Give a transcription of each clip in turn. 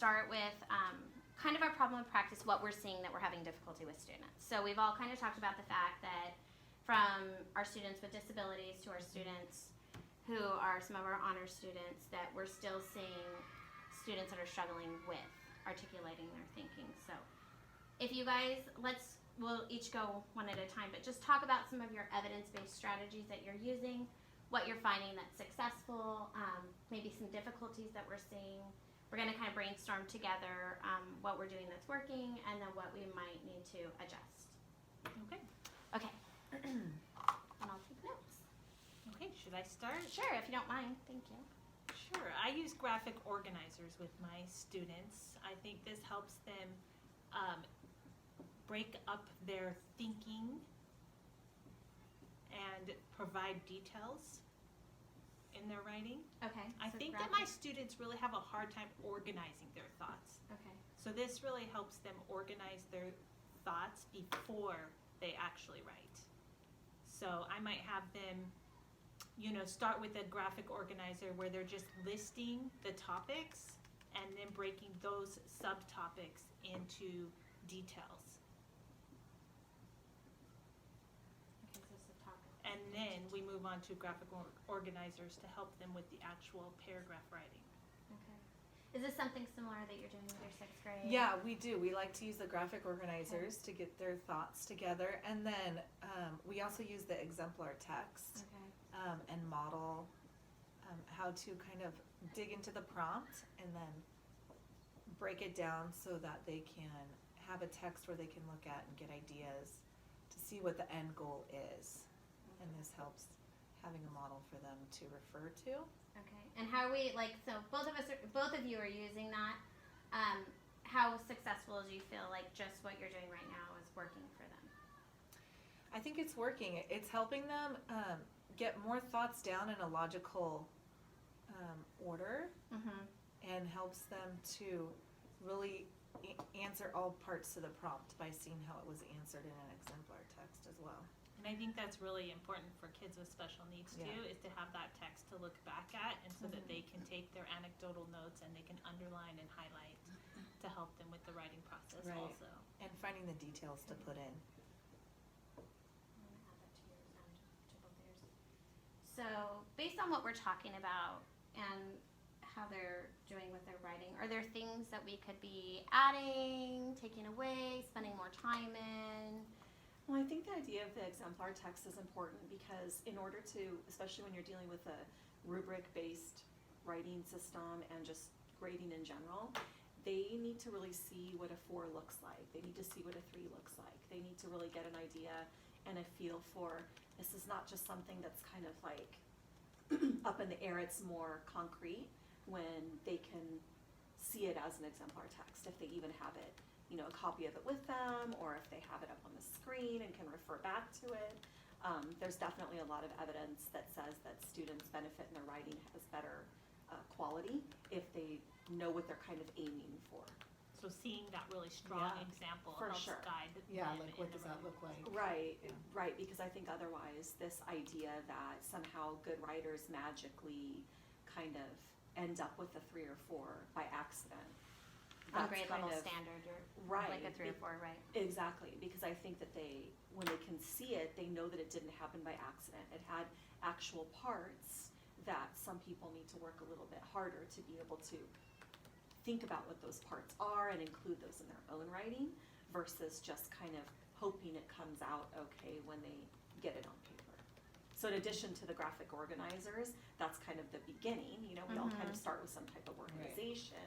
start with kind of our problem of practice, what we're seeing that we're having difficulty with students. So we've all kind of talked about the fact that from our students with disabilities to our students who are some of our honor students, that we're still seeing students that are struggling with articulating their thinking. So if you guys, we'll each go one at a time, but just talk about some of your evidence-based strategies that you're using, what you're finding that's successful, maybe some difficulties that we're seeing. We're going to kind of brainstorm together what we're doing that's working and then what we might need to adjust. Okay. Okay. And I'll take notes. Okay, should I start? Sure, if you don't mind. Thank you. Sure. I use graphic organizers with my students. I think this helps them break up their thinking and provide details in their writing. Okay. I so think that graphic- my students really have a hard time organizing their thoughts. Okay. So this really helps them organize their thoughts before they actually write. So I might have them, start with a graphic organizer where they're just listing the topics and then breaking those subtopics into details. Okay, so it's the topic. And then we move on to graphic organizers to help them with the actual paragraph writing. Okay. Is this something similar that you're doing with your 6th grade? Yeah, we do. We like to use the graphic organizers to get their thoughts together. And then we also use the exemplar text Okay. and model how to kind of dig into the prompt and then break it down so that they can have a text where they can look at and get ideas to see what the end goal is. And this helps having a model for them to refer to. Okay. And how are we so both of you are using that. How successful do you feel like just what you're doing right now is working for them? I think it's working. It's helping them get more thoughts down in a logical order Mm-hmm. and helps them to really answer all parts of the prompt by seeing how it was answered in an exemplar text as well. And I think that's really important for kids with special needs too, Yeah. is to have that text to look back at, and so that they can take their anecdotal notes and they can underline and highlight to help them with the writing process Right. also. And finding the details to put in. I'm gonna add that to yours and to both yours. So based on what we're talking about and how they're doing with their writing, are there things that we could be adding, taking away, spending more time in? Well, I think the idea of the exemplar text is important because in order to, especially when you're dealing with a rubric-based writing system and just grading in general, they need to really see what a 4 looks like. They need to see what a 3 looks like. They need to really get an idea and a feel for, this is not just something that's kind of like up in the air, it's more concrete when they can see it as an exemplar text, if they even have it, a copy of it with them, or if they have it up on the screen and can refer back to it. There's definitely a lot of evidence that says that students benefit and their writing has better quality if they know what they're kind of aiming for. So seeing that really strong Yeah, example for helps sure. guide Yeah, them like in what the does that writing. look like? Right, Yeah. right, because I think otherwise this idea that somehow good writers magically kind of end up with a 3 or 4 by accident. On that's grade kind level of- standard, you're Right. like a 3 or 4, right? Exactly, because I think that when they can see it, they know that it didn't happen by accident. It had actual parts that some people need to work a little bit harder to be able to think about what those parts are and include those in their own writing versus just kind of hoping it comes out okay when they get it on paper. So in addition to the graphic organizers, that's kind of the beginning, we all kind of start with some type of organization.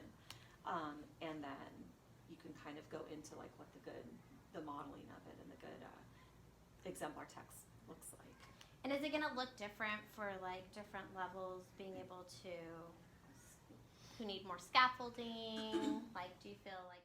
And then you can kind of go into like what the modeling of it and the good exemplar text looks like. And is it going to look different for like different levels, being able to, who need more scaffolding? Like, do you feel like